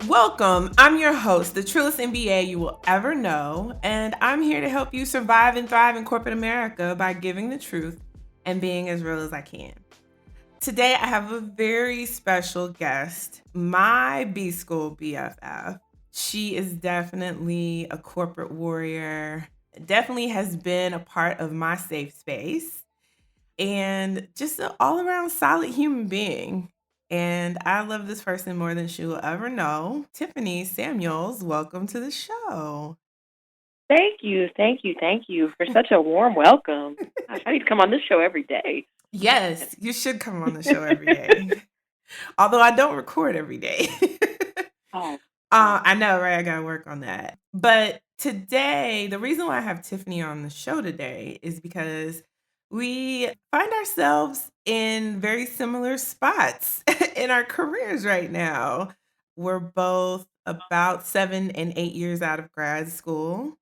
Welcome. I'm your host, the truest MBA you will ever know, and I'm here to help you survive and thrive in corporate America by giving the truth and being as real as I can. Today, I have a very special guest, my B-School BFF. She is definitely a corporate warrior, definitely has been a part of my safe space, and just an all-around solid human being. And I love this person more than she will ever know. Tiffany Samuels, welcome to the show. Thank you, thank you, thank you for such a warm welcome. Gosh, I need to come on this show every day. Yes, you should come on the show every day. Although I don't record every day. Oh, I know, right? I got to work on that. But today, the reason why I have Tiffany on the show today is because we find ourselves in very similar spots in our careers right now. We're both about 7 and 8 years out of grad school,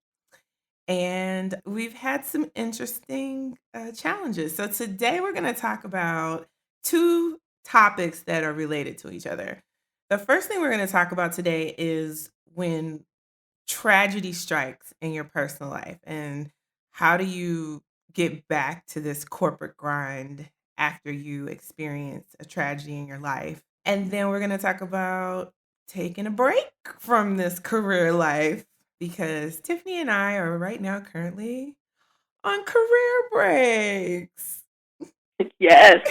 and we've had some interesting challenges. So today, we're going to talk about two topics that are related to each other. The first thing we're going to talk about today is when tragedy strikes in your personal life and how do you get back to this corporate grind after you experience a tragedy in your life. And then we're going to talk about taking a break from this career life because Tiffany and I are right now currently on career breaks. yes.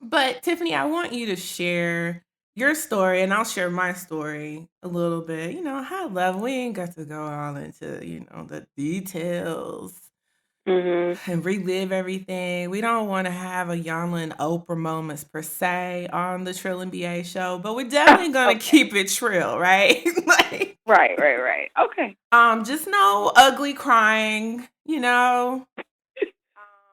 But Tiffany, I want you to share your story and I'll share my story a little bit, high level. We ain't got to go all into, the details hmm and relive everything. We don't want to have a Yana and Oprah moments per se on the Trill NBA show, but we're definitely gonna Okay. keep it trill, right? Like, Right. Okay. just no ugly crying, you know.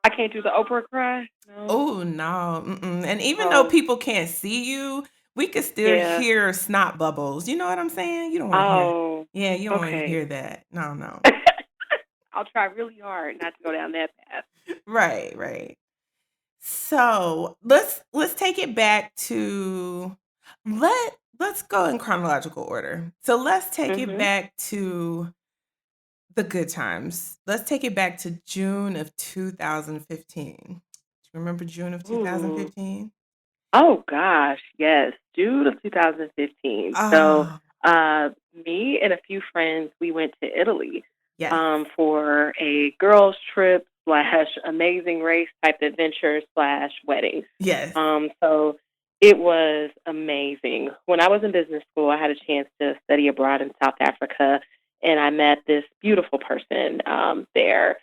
I can't do the Oprah cry. No. Oh no. Mm-mm. And even though Oh, people can't see you, we could still yeah. hear snot bubbles. You know what I'm saying? You don't want to hear. Oh, Yeah, you don't want to okay. hear that. No. I'll try really hard not to go down that path. Right. So let's take it back to let's go in chronological order. So let's take it hmm back to the good times. Let's take it back to June of 2015. Do you remember June of Ooh. 2015? Oh gosh, yes. June of 2015. So, Oh, me and a few friends, we went to Italy yes. for a girls trip slash amazing race type adventure slash wedding. Yes. So it was amazing. When I was in business school, I had a chance to study abroad in South Africa, and I met this beautiful person there.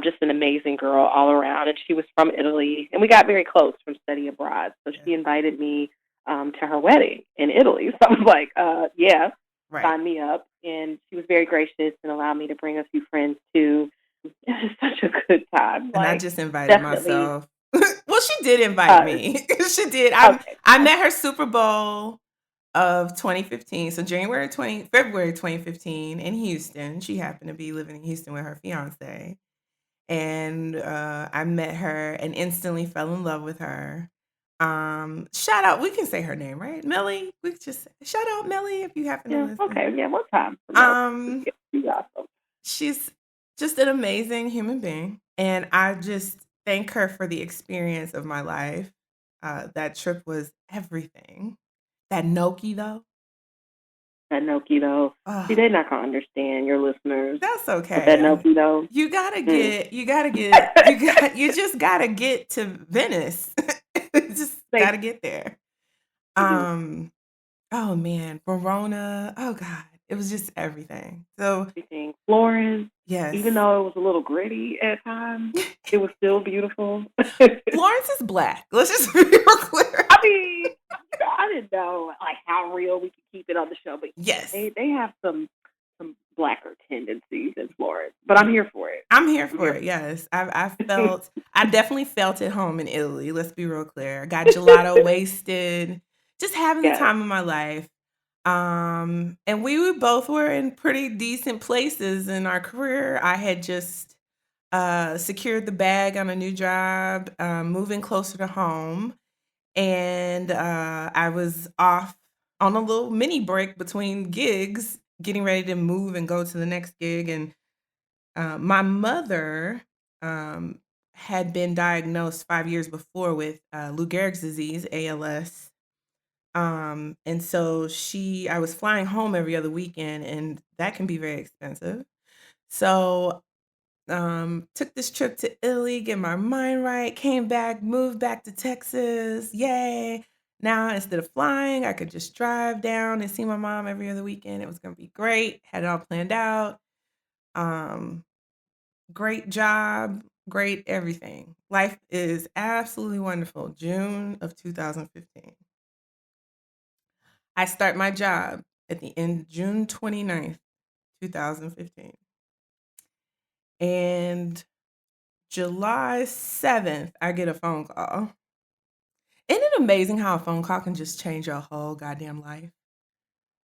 Just an amazing girl all around, and she was from Italy, and we got very close from study abroad. So Yes. she invited me to her wedding in Italy. So I was like, yeah, Right. sign me up. And she was very gracious and allowed me to bring a few friends too. It was such a good time. And I Like, just invited definitely. myself. Well, she did invite Uh, me. She did. okay, I cool. met her Super Bowl of 2015. So February 2015 in Houston. She happened to be living in Houston with her fiance. And I met her and instantly fell in love with her. Shout out, we can say her name, right? Melly. We could just shout out Melly if you happen to Yeah, listen. okay, yeah, one time for Mel. Um, Yeah, she's awesome. she's just an amazing human being, and I just thank her for the experience of my life. That trip was everything. That Noki though, That Noki though. See, oh, they're not gonna understand your listeners. that's But that okay. Noki though. Mm. You just gotta get to Venice. Just They gotta get there. you do Um, oh man, Verona. Oh God, it was just everything. So everything. Florence, even yes, though it was a little gritty at times, it was still beautiful. Florence is black. Let's just be real clear. I mean, I didn't know like how real we could keep it on the show, but yeah, Yes, they have some blacker tendencies in Florence. But I'm here for it. I'm here I'm for here it. Yes, I definitely felt at home in Italy. Let's be real clear. I got gelato wasted, just having the yes. time of my life. And both were in pretty decent places in our career. I had just secured the bag on a new job, moving closer to home. and I was off on a little mini break between gigs, getting ready to move and go to the next gig. And my mother um, had been diagnosed 5 years before with Lou Gehrig's disease, ALS. And so I was flying home every other weekend, and that can be very expensive. So took this trip to Italy, get my mind right, came back, moved back to Texas. Yay. Now instead of flying, I could just drive down and see my mom every other weekend. It was gonna be great. Had it all planned out. Um, Great job, great everything. Life is absolutely wonderful. June of 2015. I start my job at the end June 29th, 2015. And July 7th, I get a phone call. Isn't it amazing how a phone call can just change your whole goddamn life?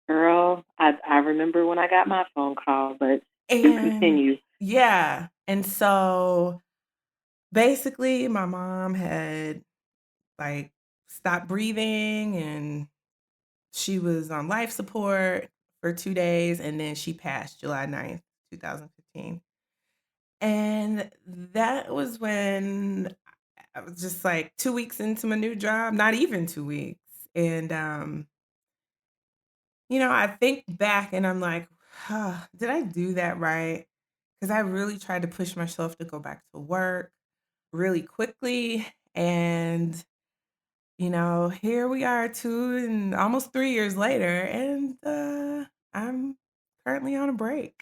Girl, I remember when I got my phone call, but do And continue. yeah. And so basically, my mom had like stopped breathing and she was on life support for 2 days. And then she passed July 9th, 2015. And that was when I was just like 2 weeks into my new job, not even 2 weeks. And, I think back and I'm like, "Huh, did I do that right?" Because I really tried to push myself to go back to work really quickly. And, here we are 2 and almost 3 years later, and, I'm currently on a break,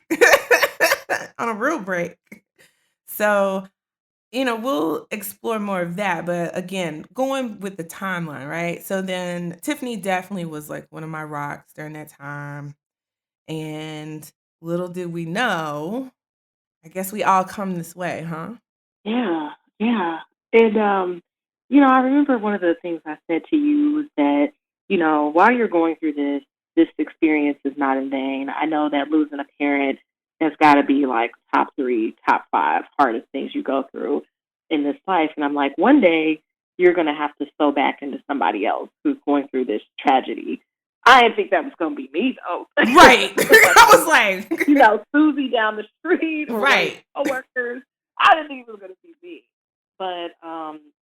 on a real break. So we'll explore more of that. But again, going with the timeline, right? So then Tiffany definitely was like one of my rocks during that time. And little did we know, I guess we all come this way, huh? Yeah, yeah. And I remember one of the things I said to you was that, while you're going through this experience is not in vain. I know that losing a parent has got to be like top three, top five hardest things you go through in this life. And I'm like, one day you're going to have to sew back into somebody else who's going through this tragedy. I didn't think that was going to be me, though. Right. Like, I was like, Susie down the street or one of his right. coworkers. I didn't think it was going to be me. But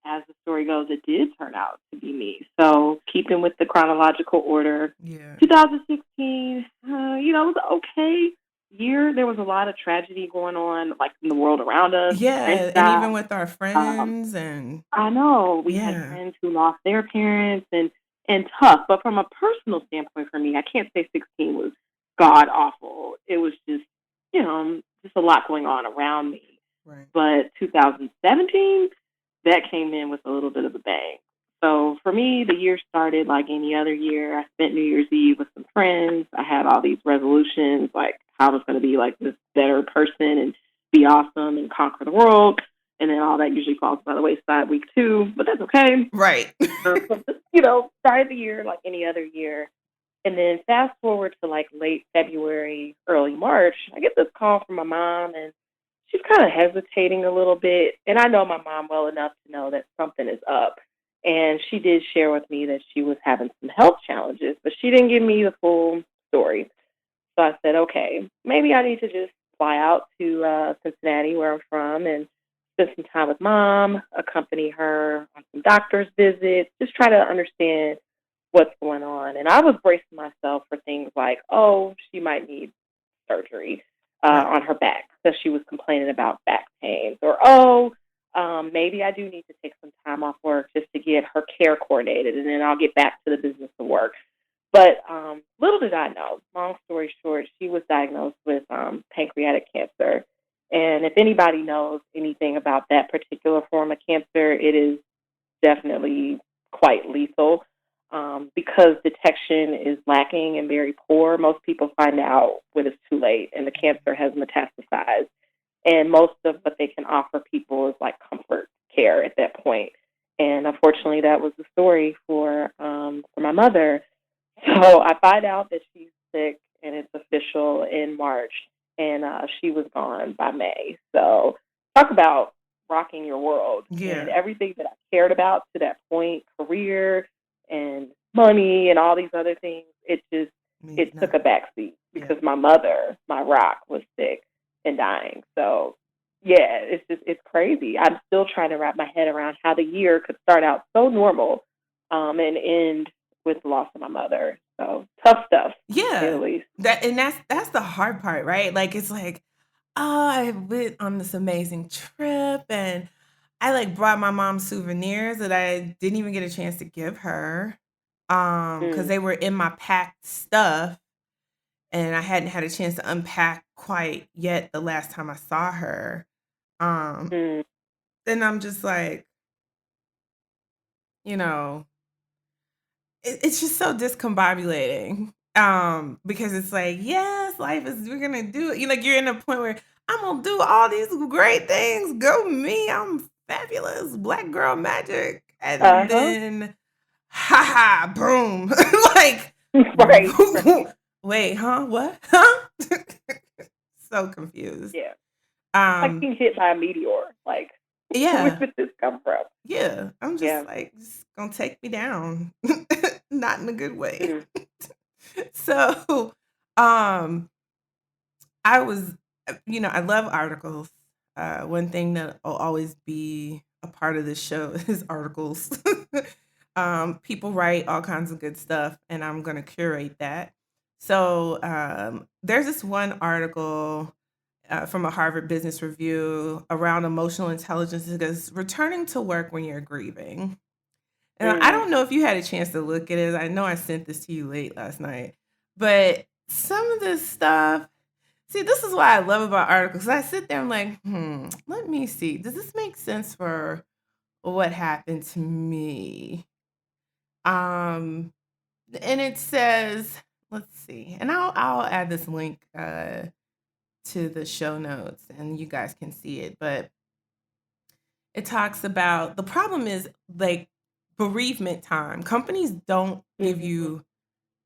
as the story goes, it did turn out to be me. So keeping with the chronological order, Yeah. 2016, it was an okay year. There was a lot of tragedy going on, like in the world around us. Friends Yeah. And died. even with our Um, friends and I know we had yeah. friends who lost their parents and tough. But from a personal standpoint for me, I can't say 16 was god awful. It was just a lot going on around me. Right. But 2017, that came in with a little bit of a bang. So for me, the year started like any other year. I spent New Year's Eve with some friends. I had all these resolutions, like how I was going to be like this better person and be awesome and conquer the world. And then all that usually falls by the wayside week 2, but that's okay. Right. So just, started the year like any other year. And then fast forward to like late February, early March, I get this call from my mom, and she's kind of hesitating a little bit. And I know my mom well enough to know that something is up. And she did share with me that she was having some health challenges, but she didn't give me the full story. So I said, okay, maybe I need to just fly out to Cincinnati, where I'm from, and spend some time with mom, accompany her on some doctor's visits, just try to understand what's going on. And I was bracing myself for things like, oh, she might need surgery Right. on her back because she was complaining about back pains, or oh, maybe I do need to take some time off work just to get her care coordinated, and then I'll get back to the business of work. But little did I know, long story short, she was diagnosed with pancreatic cancer. And if anybody knows anything about that particular form of cancer, it is definitely quite lethal. Because detection is lacking and very poor, most people find out when it's too late and the cancer has metastasized. And most of what they can offer people is like comfort care at that point. And unfortunately, that was the story for my mother. So I find out that she's sick, and it's official in March, and she was gone by May. So talk about rocking your world. And Yeah. everything that I cared about to that point, career and money and all these other things, Means it took a nothing. backseat Yeah. because my mother, my rock, was sick and dying. So yeah, it's crazy. I'm still trying to wrap my head around how the year could start out so normal, and end with the loss of my mother. So tough stuff, to say the Yeah. least. That's the hard part, right? Like it's like, oh, I went on this amazing trip and I like brought my mom souvenirs that I didn't even get a chance to give her. Because Mm, they were in my packed stuff and I hadn't had a chance to unpack quite yet the last time I saw her. Um, mm, then I'm just like, you know, it's just so discombobulating. Because it's like, yes, life is we're gonna do it. You like you're in a point where I'm gonna do all these great things. Go me, I'm fabulous, black girl magic. And uh-huh. then ha ha, boom. Like Right, right. wait, huh? What? Huh? So confused. Yeah. It's like Um, being hit by a meteor. Like, where yeah, did this come from? yeah. I'm just Yeah. like, just gonna take me down. Not in a good way. Mm, So, um, I was, I love articles. One thing that will always be a part of this show is articles. People write all kinds of good stuff, and I'm going to curate that. So, there's this one article from a Harvard Business Review around emotional intelligence. It goes, returning to work when you're grieving. And I mm, don't know if you had a chance to look at it. I know I sent this to you late last night, but some of this stuff, see, this is what I love about articles. I sit there, I'm like, let me see. Does this make sense for what happened to me? Um, and it says, let's see, and I'll add this link to the show notes, and you guys can see it. But it talks about the problem is like bereavement time. Companies don't give mm. you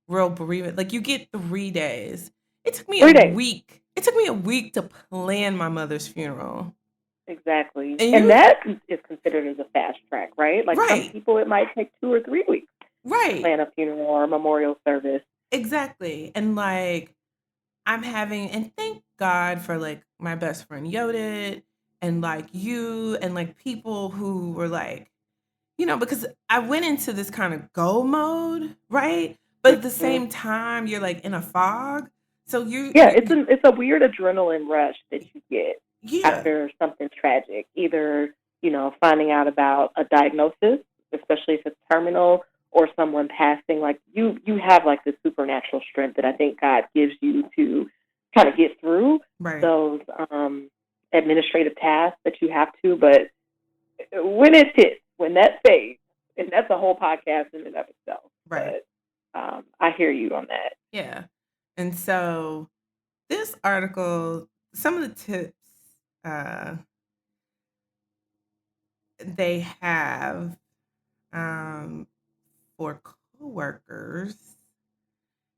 real bereavement. Like you get 3 days. It took me a 3 days. week. It took me a week to plan my mother's funeral. Exactly. And And you that is considered as a fast track, right? Like some right, people, it might take 2 or 3 weeks to right, plan a funeral or a memorial service. exactly. And like I'm having, and thank God for like my best friend Yodit and like you and like people who were like, because I went into this kind of go mode, right? But at the Hmm. same time, you're like in a fog. So Yeah, it's a weird adrenaline rush that you get yeah, after something tragic. Either finding out about a diagnosis, especially if it's terminal, or someone passing. Like you have like this supernatural strength that I think God gives you to kind of get through right, those administrative tasks that you have to. But when it hits, when that fades, and that's a whole podcast in and of itself. right. But I hear you on that. Yeah. And so this article, some of the tips uh, they have um, for coworkers.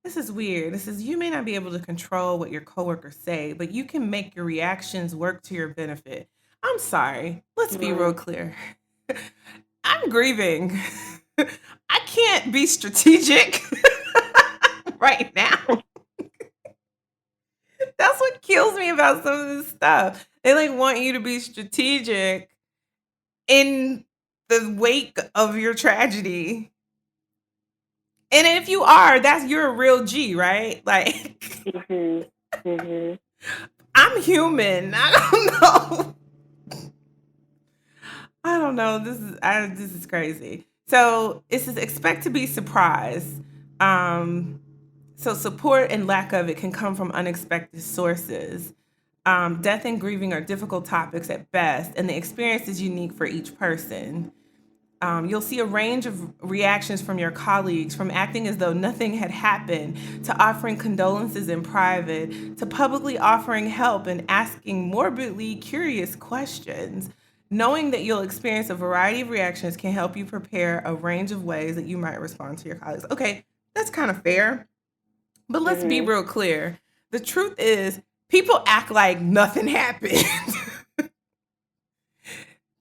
This is weird. This is you may not be able to control what your coworkers say, but you can make your reactions work to your benefit. I'm sorry. Let's be real Mm. clear. I'm grieving. I can't be strategic right now. That's what kills me about some of this stuff. They like want you to be strategic in the wake of your tragedy. And if you are, you're a real G, right? Like Mhm. Mhm. I'm human. I don't know. I don't know. This is crazy. So it says expect to be surprised. Um, so support and lack of it can come from unexpected sources. Death and grieving are difficult topics at best, and the experience is unique for each person. You'll see a range of reactions from your colleagues, from acting as though nothing had happened, to offering condolences in private, to publicly offering help and asking morbidly curious questions. Knowing that you'll experience a variety of reactions can help you prepare a range of ways that you might respond to your colleagues. Okay, that's kind of fair, but let's be Mhm. real clear. The truth is, people act like nothing happened.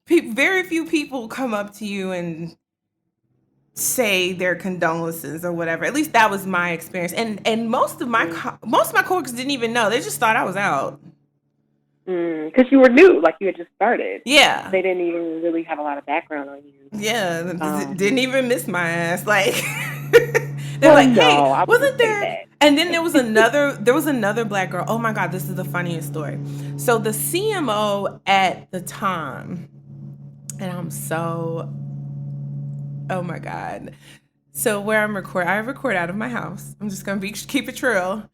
very few people come up to you and say their condolences or whatever. At least that was my experience. And most of my coworkers didn't even know. They just thought I was out. Because you were new, like you had just started. Yeah. They didn't even really have a lot of background on you. Yeah, didn't even miss my ass. Like they're like, "Hey, no, I wouldn't wasn't say there?" that. And then there was another black girl. Oh my god, this is the funniest story. So the CMO at the time, and oh my god. So where I record out of my house. I'm just gonna keep it real.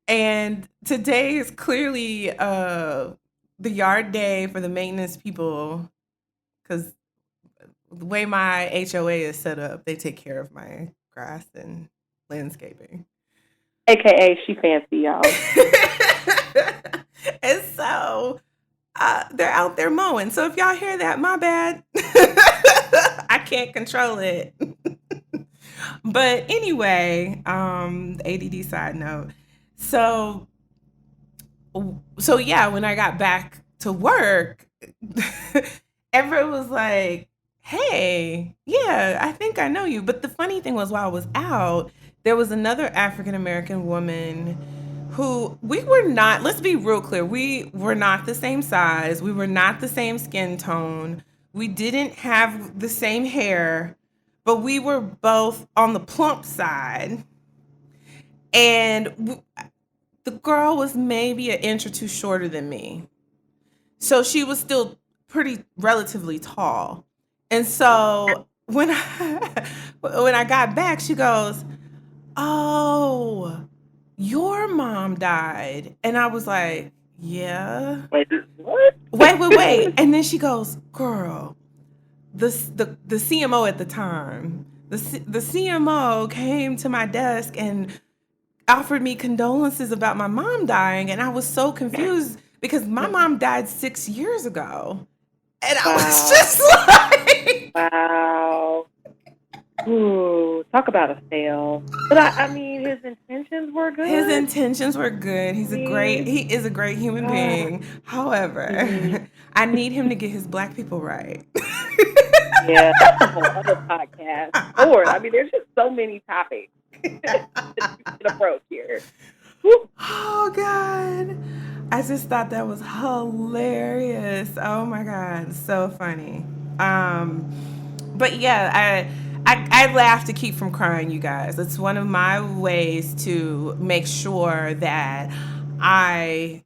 And today is clearly the yard day for the maintenance people, because the way my HOA is set up, they take care of my grass and landscaping. AKA, she fancy, y'all. And so they're out there mowing. So if y'all hear that, my bad. I can't control it. But anyway, ADD side note. So yeah, when I got back to work, everyone was like, "Hey, yeah, I think I know you." But the funny thing was, while I was out, there was another African American woman who we were not, let's be real clear, we were not the same size, we were not the same skin tone, we didn't have the same hair, but we were both on the plump side. And the girl was maybe an inch or two shorter than me. So she was still pretty relatively tall. And so when I got back, she goes, "Oh, your mom died." And I was like, "Yeah." Wait, what? Wait. And then she goes, "Girl, the CMO at the time, the CMO came to my desk and offered me condolences about my mom dying." And I was so confused because my mom died 6 years ago. And I was just like, wow. Ooh, talk about a fail. But I mean, his intentions were good. His intentions were good. He is a great human being. However, I need him to get his black people right. Yeah, that's a whole other podcast. Lord, I mean, there's just so many topics that you can approach here. Woo. Oh God. I just thought that was hilarious. Oh my God. So funny. But yeah, I laugh to keep from crying, you guys. It's one of my ways to make sure that I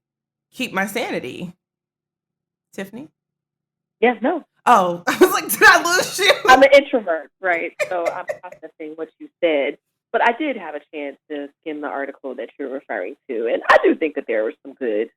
keep my sanity. Tiffany? Yeah, no. Oh, I was like, did I lose you? I'm an introvert, right? So I'm processing what you said. But I did have a chance to skim the article that you're referring to. And I do think that there were some good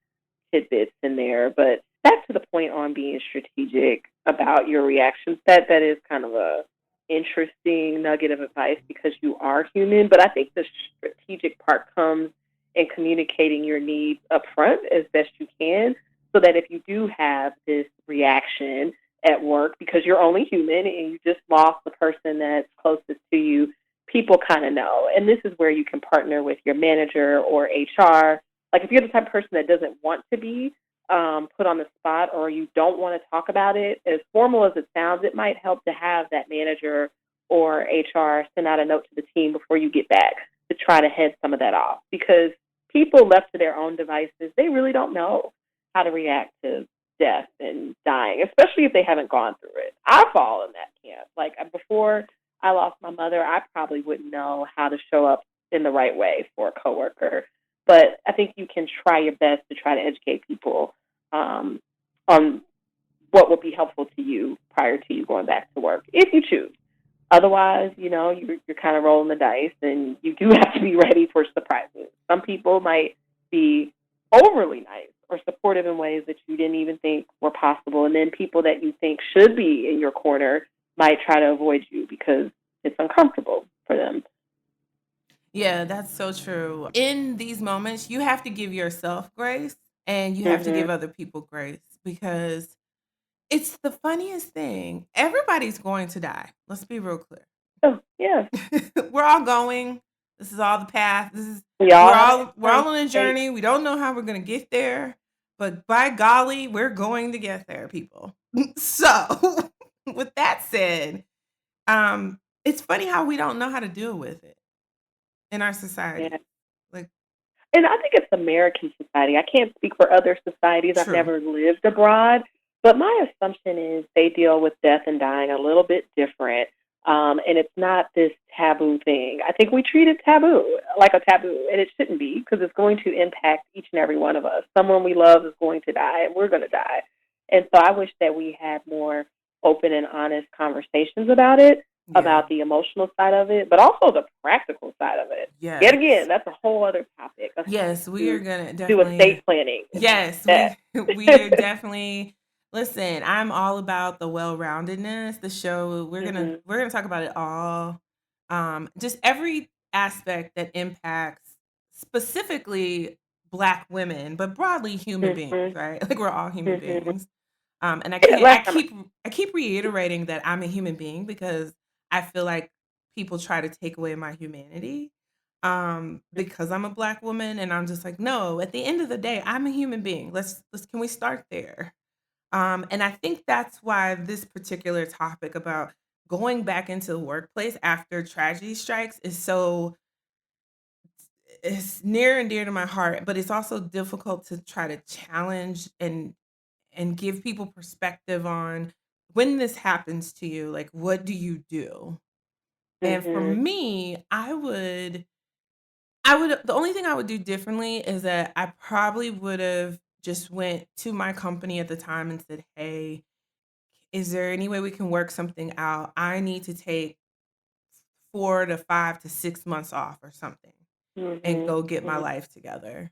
tidbits in there. But back to the point on being strategic about your reactions, that is kind of a interesting nugget of advice because you are human. But I think the strategic part comes in communicating your needs up front as best you can so that if you do have this reaction at work because you're only human and you just lost the person that's closest to you, people kind of know. And this is where you can partner with your manager or HR. Like if you're the type of person that doesn't want to be put on the spot or you don't want to talk about it, as formal as it sounds, it might help to have that manager or HR send out a note to the team before you get back to try to head some of that off. Because people left to their own devices, they really don't know how to react to death and dying, especially if they haven't gone through it. I fall in that camp. Like before I lost my mother, I probably wouldn't know how to show up in the right way for a coworker. But I think you can try your best to try to educate people on what will be helpful to you prior to you going back to work, if you choose. Otherwise, you're kind of rolling the dice, and you do have to be ready for surprises. Some people might be overly nice or supportive in ways that you didn't even think were possible. And then people that you think should be in your corner might try to avoid you because it's uncomfortable for them. Yeah, that's so true. In these moments, you have to give yourself grace and you have to give other people grace because it's the funniest thing. Everybody's going to die. Let's be real clear. Oh, yeah. We're all going. This is all the path. We're all on a journey. We don't know how we're going to get there. but by golly, we're going to get there, people. So, with that said, it's funny how we don't know how to deal with it in our Yeah. society. Like, And I think it's American society. I can't speak for other societies. I've true. never lived abroad, but my assumption is they deal with death and dying a little bit different. And it's not this taboo thing. I think we treat it taboo, like a taboo, and it shouldn't be because it's going to impact each and every one of us. Someone we love is going to die, and we're going to die. And so I wish that we had more open and honest conversations about it, Yeah. about the emotional side of it, but also the practical side of it. Yet again, Yes. that's a whole other topic of having Yes, we are to gonna do definitely. estate planning and things Yes, like we we are definitely. Listen, I'm all about the well-roundedness. The show we're that. gonna we're gonna talk about it all. Just every aspect that impacts specifically Black women, but broadly human beings, Mhm. right? Like we're all human Mhm. beings. And I Yeah, can't. last time I I keep reiterating that I'm a human being because I feel like people try to take away my humanity because I'm a Black woman, and I'm just like, no, at the end of the day, I'm a human being. Let's can we start there? And I think that's why this particular topic about going back into the workplace after tragedy strikes is so it's near and dear to my heart, but it's also difficult to try to challenge and give people perspective on when this happens to you, like what do you do? And for Mhm. me, I would the only thing I would do differently is that I probably would have just went to my company at the time and said, "Hey, is there any way we can work something out? I need to take 4 to 5 to 6 months off or something and Mhm. go get my Mhm. life together."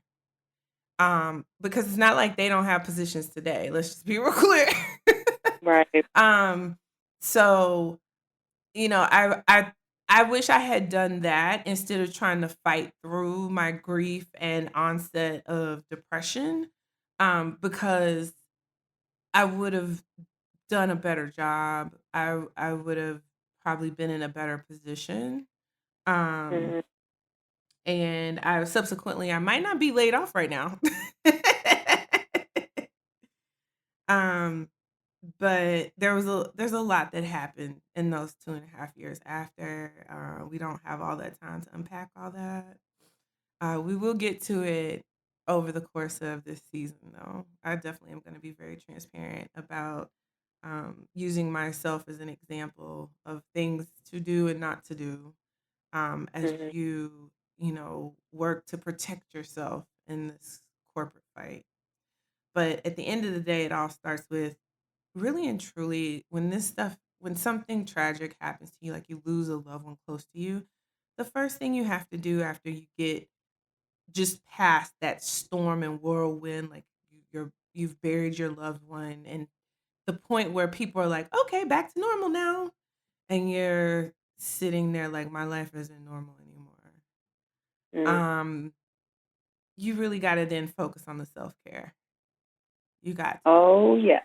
Because it's not like they don't have positions today. Let's just be real clear. Right. um, so I wish I had done that instead of trying to fight through my grief and onset of depression, because I would have done a better job. I would have probably been in a better position. Um, Mhm. and I might not be laid off right now. um, But there's a lot that happened in those 2.5 years after. We don't have all that time to unpack all that. We will get to it over the course of this season, though. I definitely am going to be very transparent about using myself as an example of things to do and not to do as Mhm. work to protect yourself in this corporate fight. But at the end of the day, it all starts with really and truly when something tragic happens to you, like you lose a loved one close to you, the first thing you have to do after you get just past that storm and whirlwind, like you've buried your loved one and the point where people are like, okay, back to normal now, and you're sitting there like my life isn't normal anymore. Mhm. um you really got to then focus on the self-care. You got to. Oh, yeah.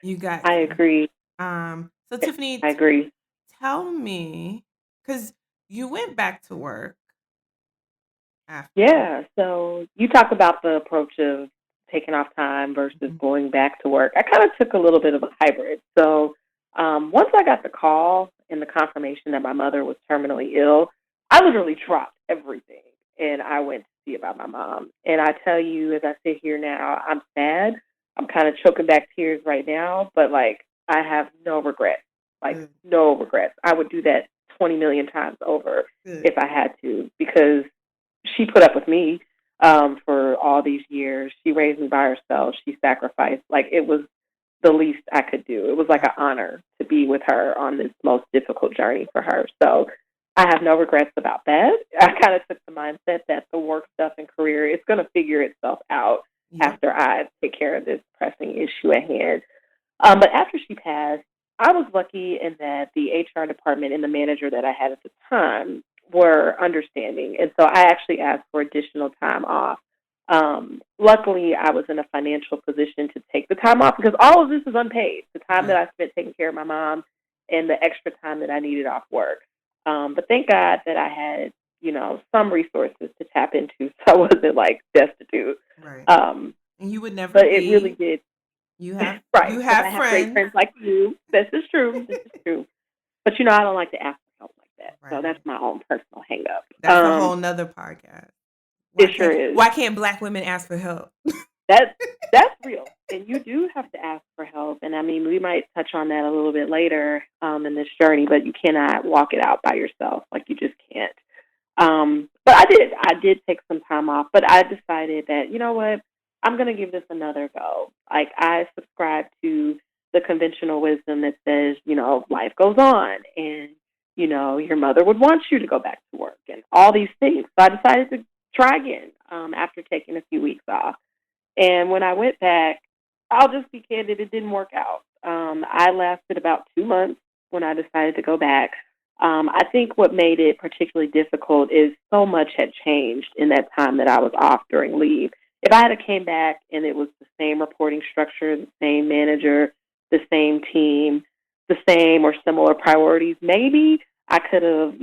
You got I to. agree. So Tiffany, I agree. tell me, because you went back to work after. Yeah. So you talk about the approach of taking off time versus Mhm. going back to work. I kind of took a little bit of a hybrid. So once I got the call and the confirmation that my mother was terminally ill, I literally dropped everything and I went to see about my mom. And I tell you, as I sit here now, I'm sad. I'm kind of choking back tears right now, but like I have no regrets. Like Good, no regrets. I would do that 20 million times over good. if I had to because she put up with me for all these years. She raised me by herself. She sacrificed. Like it was the least I could do. It was like Right. an honor to be with her on this most difficult journey for her. So I have no regrets about that. I kind of took the mindset that the work stuff and career is going to figure itself out Yep. after I take care of this pressing issue at hand. But after she passed, I was lucky in that the HR department and the manager that I had at the time were understanding. And so I actually asked for additional time off. Luckily, I was in a financial position to take the time off because all of this is unpaid. The time that Right. I spent taking care of my mom and the extra time that I needed off work. But thank God that I had, some resources to tap into so I wasn't like destitute. Right. Um, You would never But it really be. did. You have Right, you because I have have great friends. friends like you. This is true. This is true. But I don't like to ask for help like that. So that's Right. my own personal hang up. That's a whole nother podcast. It sure is. Why can't black women ask for help? That that's real, and you do have to ask for help. And I mean, we might touch on that a little bit later in this journey, but you cannot walk it out by yourself. Like you just can't. But I did take some time off, but I decided that, you know what, I'm going to give this another go. Like I subscribe to the conventional wisdom that says, life goes on and, your mother would want you to go back to work and all these things. So I decided to try again after taking a few weeks off. And when I went back, I'll just be candid, it didn't work out. I lasted about 2 months when I decided to go back. I think what made it particularly difficult is so much had changed in that time that I was off during leave. If I had came back and it was the same reporting structure, the same manager, the same team, the same or similar priorities, maybe I could have,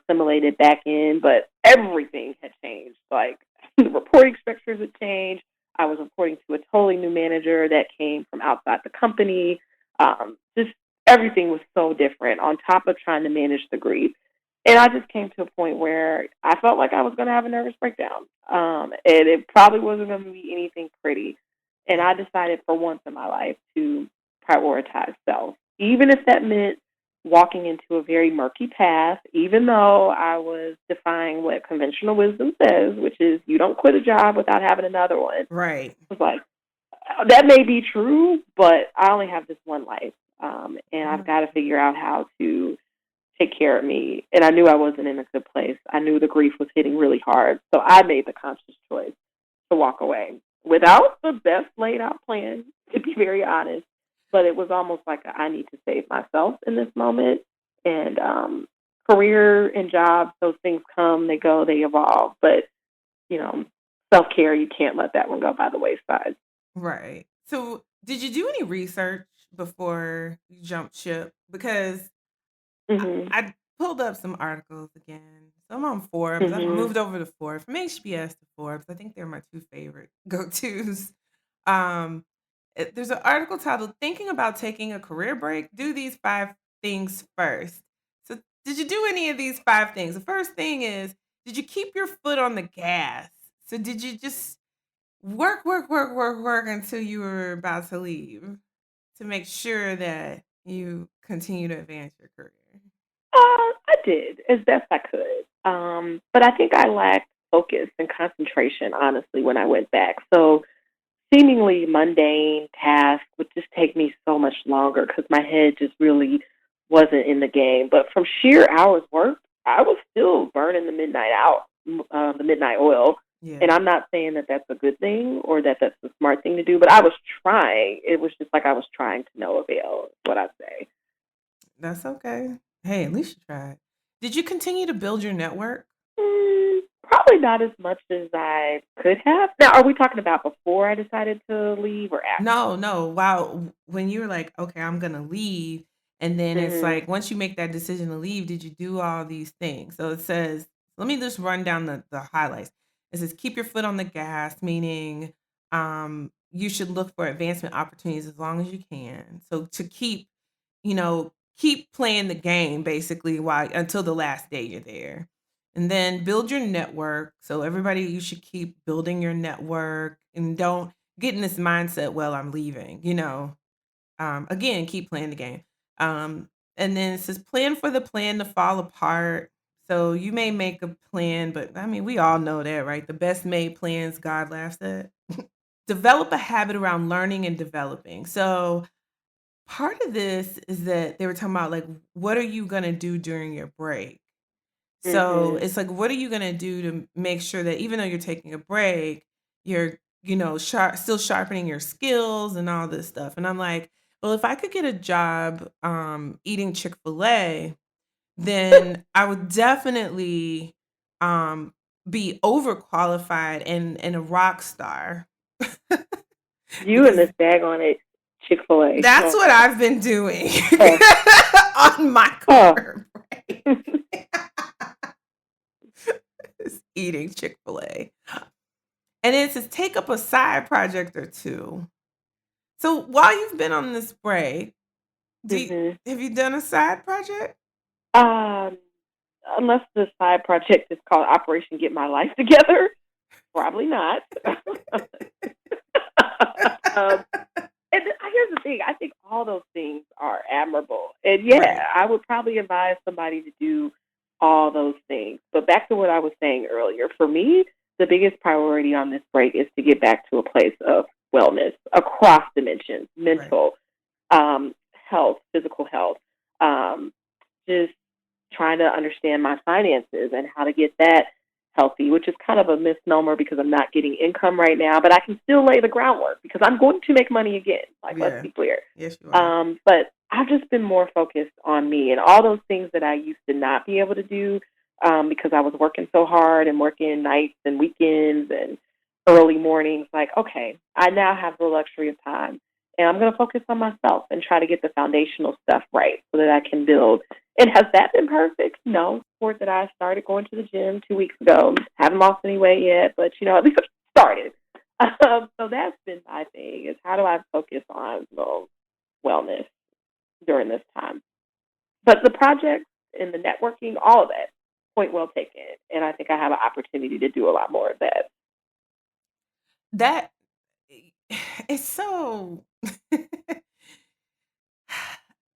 assimilated back in, but everything had changed. Like the reporting structures had changed. I was reporting to a totally new manager that came from outside the company. Just everything was so different on top of trying to manage the grief. And I just came to a point where I felt like I was going to have a nervous breakdown. And it probably wasn't going to be anything pretty. And I decided for once in my life to prioritize self, even if that meant walking into a very murky path, even though I was defying what conventional wisdom says, which is you don't quit a job without having another one. Right. I was like, that may be true, but I only have this one life. And I've got to figure out how to take care of me. And I knew I wasn't in a good place. I knew the grief was hitting really hard. So I made the conscious choice to walk away without the best laid out plan, to be very honest. But it was almost like I need to save myself in this moment. And career and jobs, those things come, they go, they evolve. But, self care, you can't let that one go by the wayside. Right. So, did you do any research before you jumped ship? Because Mhm. I pulled up some articles again. Some on Forbes. I've Mhm. moved over to Forbes from HBS to Forbes. I think they're my two favorite go tos. Um, there's an article titled "Thinking About Taking a Career Break. Do these 5 things first." So, did you do any of these 5 things? The first thing is, did you keep your foot on the gas? So, did you just work, work, work, work, work until you were about to leave to make sure that you continue to advance your career? I did as best I could. But I think I lacked focus and concentration, honestly, when I went back. So seemingly mundane tasks would just take me so much longer because my head just really wasn't in the game. But from sheer hours worked, I was still burning the midnight out, the midnight oil. Yeah, And I'm not saying that that's a good thing or that that's the smart thing to do, but I was trying. It was just like I was trying to no avail, is what I'd say. that's okay. Hey, at least you tried. Did you continue to build your network? Probably not as much as I could have. Now, are we talking about before I decided to leave or after? No, no. Wow. When you were like, okay, I'm going to leave. And then it's Mhm. like, once you make that decision to leave, did you do all these things? So it says, let me just run down the highlights. It says, keep your foot on the gas, meaning you should look for advancement opportunities as long as you can. So to keep playing the game basically while until the last day you're there. And then build your network. So everybody, you should keep building your network and don't get in this mindset, well, I'm leaving. Again, keep playing the game. Um, and then it says plan for the plan to fall apart. So you may make a plan, but I mean, we all know that, right? The best made plans God laughs at. Develop a habit around learning and developing. So part of this is that they were talking about like, what are you going to do during your break? So Mhm. it's like, what are you going to do to make sure that even though you're taking a break, you're, still sharpening your skills and all this stuff. And I'm like, well, if I could get a job eating Chick-fil-A, then I would definitely um, be overqualified and a rock star You and because this daggone it Chick-fil-A. that's Oh what God. I've been doing Oh. on my Oh. career break. Is eating Chick-fil-A. and it says take up a side project or two. So while you've been on this break, do you, Mhm. have you done a side project? Um, unless the side project is called Operation Get My Life Together, probably not. um, and here's the thing: I think all those things are admirable, and Right. yeah, I would probably advise somebody to do all those things. But back to what I was saying earlier, for me, the biggest priority on this break is to get back to a place of wellness across dimensions, Right. mental, health, physical health, um, just trying to understand my finances and how to get that healthy, which is kind of a misnomer because I'm not getting income right now, but I can still lay the groundwork because I'm going to make money again. Like, let's Yeah. be clear. Yes, you are. But I've just been more focused on me and all those things that I used to not be able to do because I was working so hard and working nights and weekends and early mornings. Like, okay, I now have the luxury of time and I'm going to focus on myself and try to get the foundational stuff right so that I can build. And has that been perfect? No. Sport that I started going to the gym 2 weeks ago. Haven't lost any weight yet, but at least I started. So that's been my thing: is how do I focus on wellness during this time? But the projects and the networking, all of that, point well taken. And I think I have an opportunity to do a lot more of that. That it's so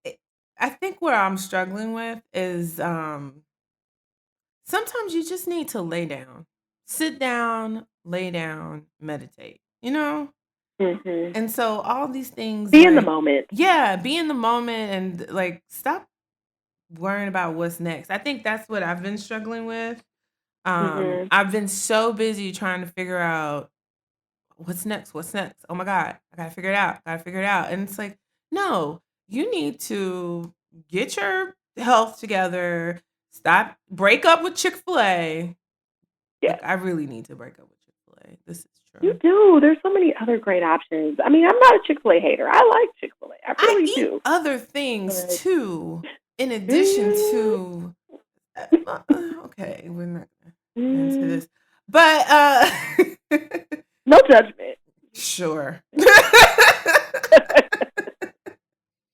it- I think where I'm struggling with is sometimes you just need to lay down. Sit down, lay down, meditate. You know? Hmm. And so all these things Be in the like moment. yeah, be in the moment and like stop worrying about what's next. I think that's what I've been struggling with. Hmm. I've been so busy trying to figure out what's next? What's next? Oh my God, I gotta figure it out. Gotta figure it out. And it's like, no, you need to get your health together. Stop, break up with Chick-fil-A. Yes. Like, I really need to break up with Chick-fil-A. This is You true. do. There's so many other great options. I mean, I'm not a Chick-fil-A hater. I like Chick-fil-A. I I really eat do. other things But too, in addition mm, to, okay, we're not gonna get into mm, this, but no judgment. sure.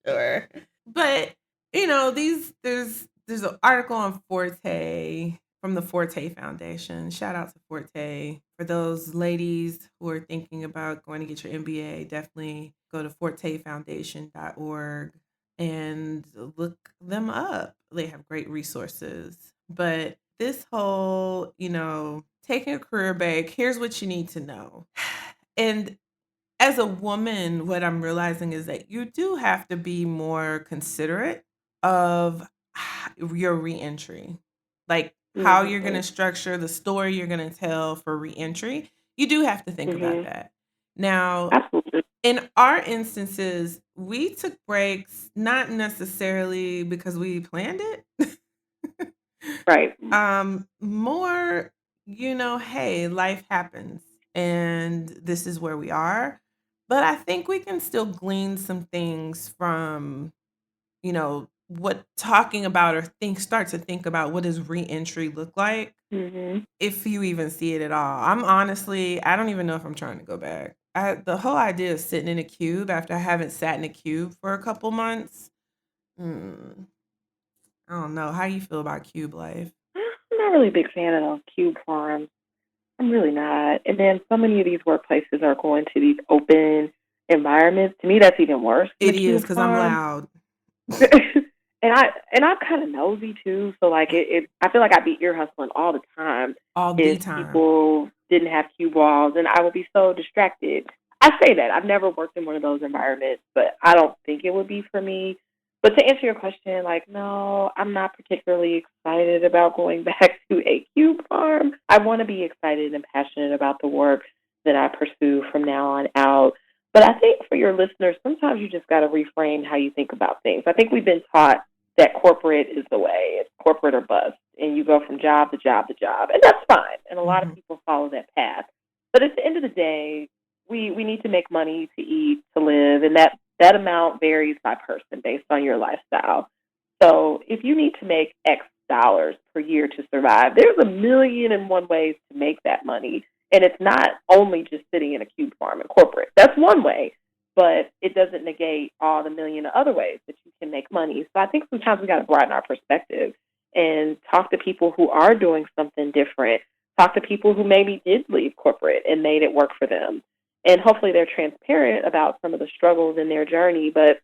Sure. But, there's an article on Forte from the Forte Foundation. Shout out to Forte. For those ladies who are thinking about going to get your MBA, definitely go to fortefoundation.org and look them up. They have great resources. But this whole, taking a career break, here's what you need to know. And as a woman, what I'm realizing is that you do have to be more considerate of your reentry. Like how you're going Hmm. to structure the story you're going to tell for reentry. You do have to think about Hmm. that. Now, Absolutely. in our instances, we took breaks not necessarily because we planned it. Right. More, hey, life happens and this is where we are. But I think we can still glean some things from, what talking about or start to think about what does reentry look like Hmm. if you even see it at all. I don't even know if I'm trying to go back. The whole idea of sitting in a cube after I haven't sat in a cube for a couple months. mm, I don't know. How you feel about cube life? I'm not really a big fan of those cube farms. I'm really not. And then so many of these workplaces are going to these open environments. To me, that's even worse than It the is cube because I'm farm. loud. And I'm kind of nosy too. So like I feel like I'd be ear hustling all the time All the if time. people didn't have cue balls, and I would be so distracted. I say that I've never worked in one of those environments, but I don't think it would be for me. But to answer your question, like, no, I'm not particularly excited about going back to a cube farm. I want to be excited and passionate about the work that I pursue from now on out. But I think for your listeners, sometimes you just got to reframe how you think about things. I think we've been taught that corporate is the way. It's corporate or bust. And you go from job to job to job. And that's fine. And a lot of Mhm. people follow that path. But at the end of the day, we need to make money to eat, to live, and that amount varies by person based on your lifestyle. So if you need to make X dollars per year to survive, there's a million and one ways to make that money. And it's not only just sitting in a cube farm in corporate. That's one way, but it doesn't negate all the million other ways that you can make money. So I think sometimes we got to broaden our perspective and talk to people who are doing something different. Talk to people who maybe did leave corporate and made it work for them. And hopefully they're transparent about some of the struggles in their journey, but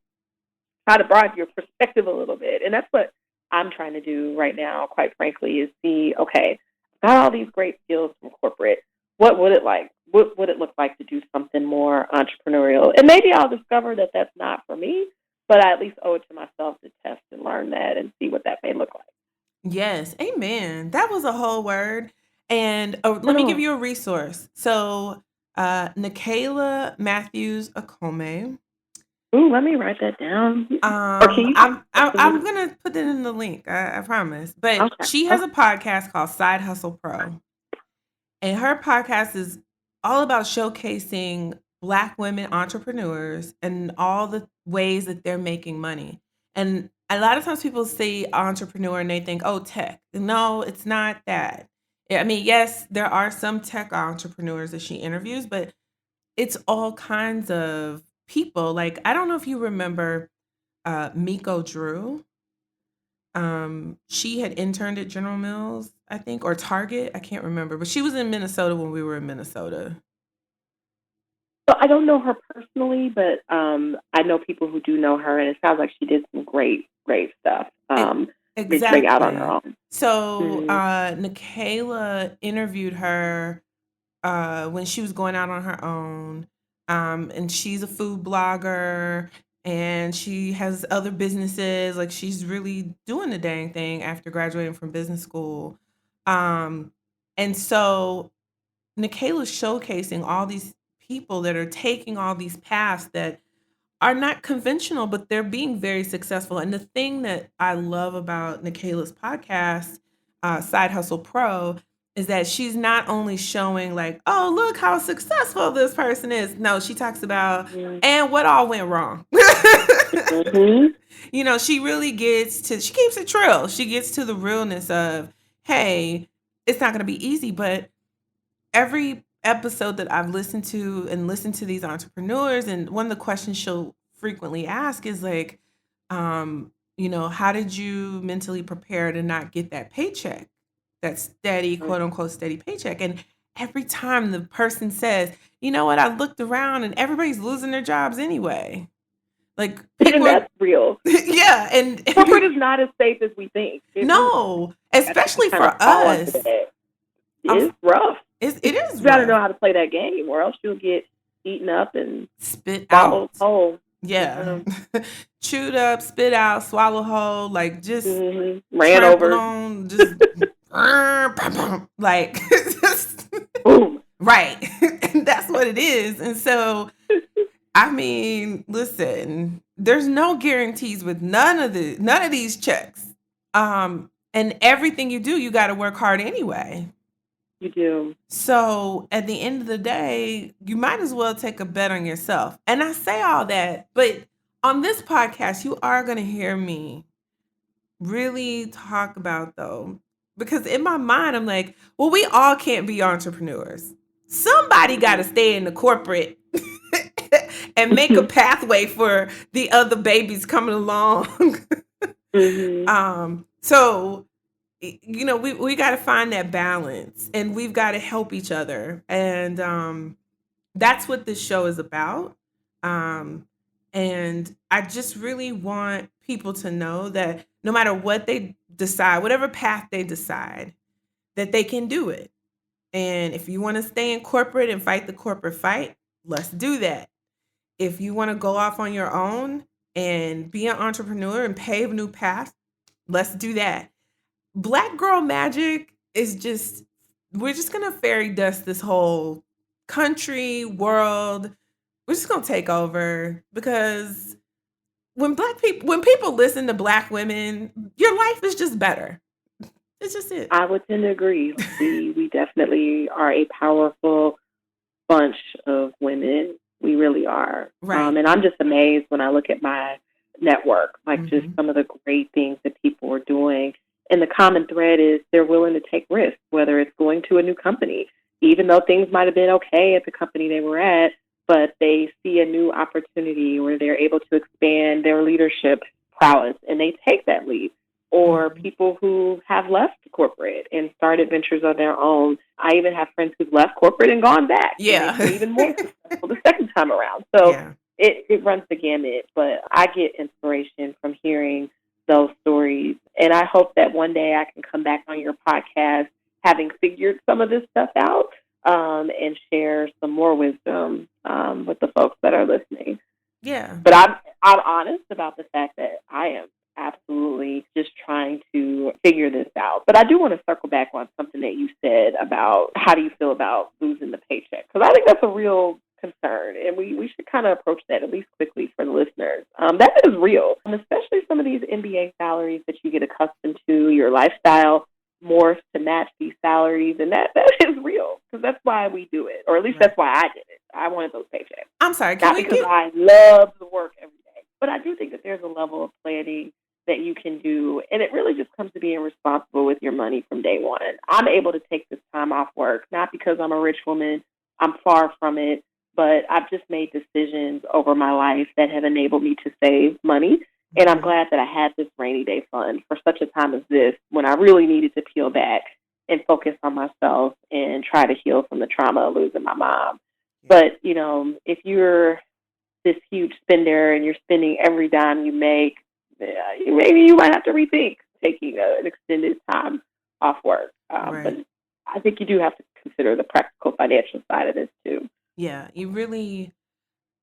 try to broaden your perspective a little bit. And that's what I'm trying to do right now, quite frankly, is see, okay, got all these great skills from corporate. What would it like? What would it look like to do something more entrepreneurial? And maybe I'll discover that that's not for me, but I at least owe it to myself to test and learn that and see what that may look like. Yes, amen. That was a whole word. And let me give Oh, you a resource. So, Nicaila Matthews Akome. ooh, let me write that down. Or can you? I'm gonna put it in the link. I promise. But Okay. she has a podcast called Side Hustle Pro, and her podcast is all about showcasing Black women entrepreneurs and all the ways that they're making money. And a lot of times people see entrepreneur and they think, oh, tech. No, it's not that. I mean, yes, there are some tech entrepreneurs that she interviews, but it's all kinds of people. Like, I don't know if you remember Miko Drew. She had interned at General Mills, I think, or Target. I can't remember, but she was in Minnesota when we were in Minnesota. So I don't know her personally, but I know people who do know her, and it sounds like she did some great stuff. E- Venturing out on her exactly. own. So Mm-hmm. Nicaila interviewed her when she was going out on her own. And she's a food blogger and she has other businesses. Like she's really doing the dang thing after graduating from business school. Um, and so Nicaila's showcasing all these people that are taking all these paths that are not conventional, but they're being very successful. And the thing that I love about Nicaila's podcast, Side Hustle Pro, is that she's not only showing like, oh, look how successful this person is. No, she talks about and what all went wrong. Mm-hmm. You know, she really gets to, she keeps it real. She gets to the realness of, hey, it's not going to be easy, but every episode that I've listened to these entrepreneurs, and one of the questions she'll frequently ask is like, how did you mentally prepare to not get that paycheck, that steady, quote unquote, steady paycheck? And every time the person says, you know what, I looked around and everybody's losing their jobs anyway. Like And people are, that's real. yeah, and Corporate is not as safe as we think. It really no, got people especially kind of for fall into us. that. Um, It's rough. it is You got to know rough. how to play that game, or else you'll get eaten up and Spit out. swallowed whole. Yeah. Yeah. Chewed up, spit out, swallow whole, like just Mm-hmm. Ran trampled over. on, just like Boom. right. And that's what it is. And so, I mean, listen, there's no guarantees with none of these checks. And everything you do, you got to work hard anyway. You do. So at the end of the day, you might as well take a bet on yourself. And I say all that, but on this podcast, you are going to hear me really talk about though, because in my mind, I'm like, well, we all can't be entrepreneurs. Somebody got to stay in the corporate and make a pathway for the other babies coming along. Mm-hmm. So we got to find that balance and we've got to help each other. And that's what this show is about. And I just really want people to know that no matter what they decide, whatever path they decide, that they can do it. And if you want to stay in corporate and fight the corporate fight, let's do that. If you want to go off on your own and be an entrepreneur and pave new paths, let's do that. Black Girl Magic is just, we're just gonna fairy dust this whole country, world. We're just gonna take over because when people listen to Black women, your life is just better. It's just it. I would tend to agree. We definitely are a powerful bunch of women. We really are. Right. And I'm just amazed when I look at my network, like just Mhm. some of the great things that people are doing. And the common thread is they're willing to take risks, whether it's going to a new company, even though things might have been okay at the company they were at, but they see a new opportunity where they're able to expand their leadership prowess and they take that leap. Or Mhm. people who have left corporate and started ventures of their own. I even have friends who've left corporate and gone back, and they've been Yeah. even more successful the second time around. So Yeah. it runs the gamut, but I get inspiration from hearing those stories. And I hope that one day I can come back on your podcast having figured some of this stuff out, and share some more wisdom, with the folks that are listening. Yeah. But I'm honest about the fact that I am absolutely just trying to figure this out. But I do want to circle back on something that you said about how do you feel about losing the paycheck? Because I think that's a real concern, and we should kind of approach that at least quickly for the listeners. That is real, and especially some of these NBA salaries that you get accustomed to, your lifestyle morphs to match these salaries, and that is real because that's why we do it, or at least Right. that's why I did it. I wanted those paychecks. I'm sorry, can Not we because get I love the work every day, but I do think that there's a level of planning that you can do, and it really just comes to being responsible with your money from day one. I'm able to take this time off work, not because I'm a rich woman. I'm far from it, but I've just made decisions over my life that have enabled me to save money. And I'm Mhm. glad that I had this rainy day fund for such a time as this when I really needed to peel back and focus on myself and try to heal from the trauma of losing my mom. Yeah. But, if you're this huge spender and you're spending every dime you make, maybe you might have to rethink taking an extended time off work. But Right. I think you do have to consider the practical financial side of this too. Yeah, you really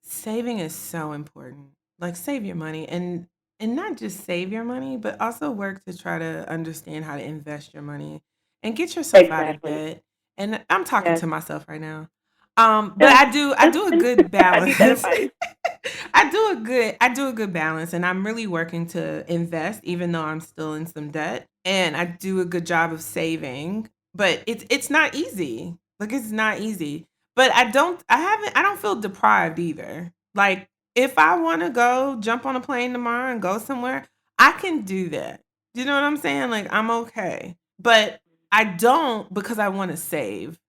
saving is so important. Like save your money and not just save your money, but also work to try to understand how to invest your money and get yourself out of Exactly. debt. And I'm talking Yes. to myself right now. But Yeah. I do a Listen, good I need that balance. advice. I do a good balance and I'm really working to invest even though I'm still in some debt. And I do a good job of saving, but it's not easy. Like it's not easy. But I don't feel deprived either. Like if I want to go jump on a plane tomorrow and go somewhere, I can do that. You know what I'm saying? Like I'm okay. But I don't because I want to save,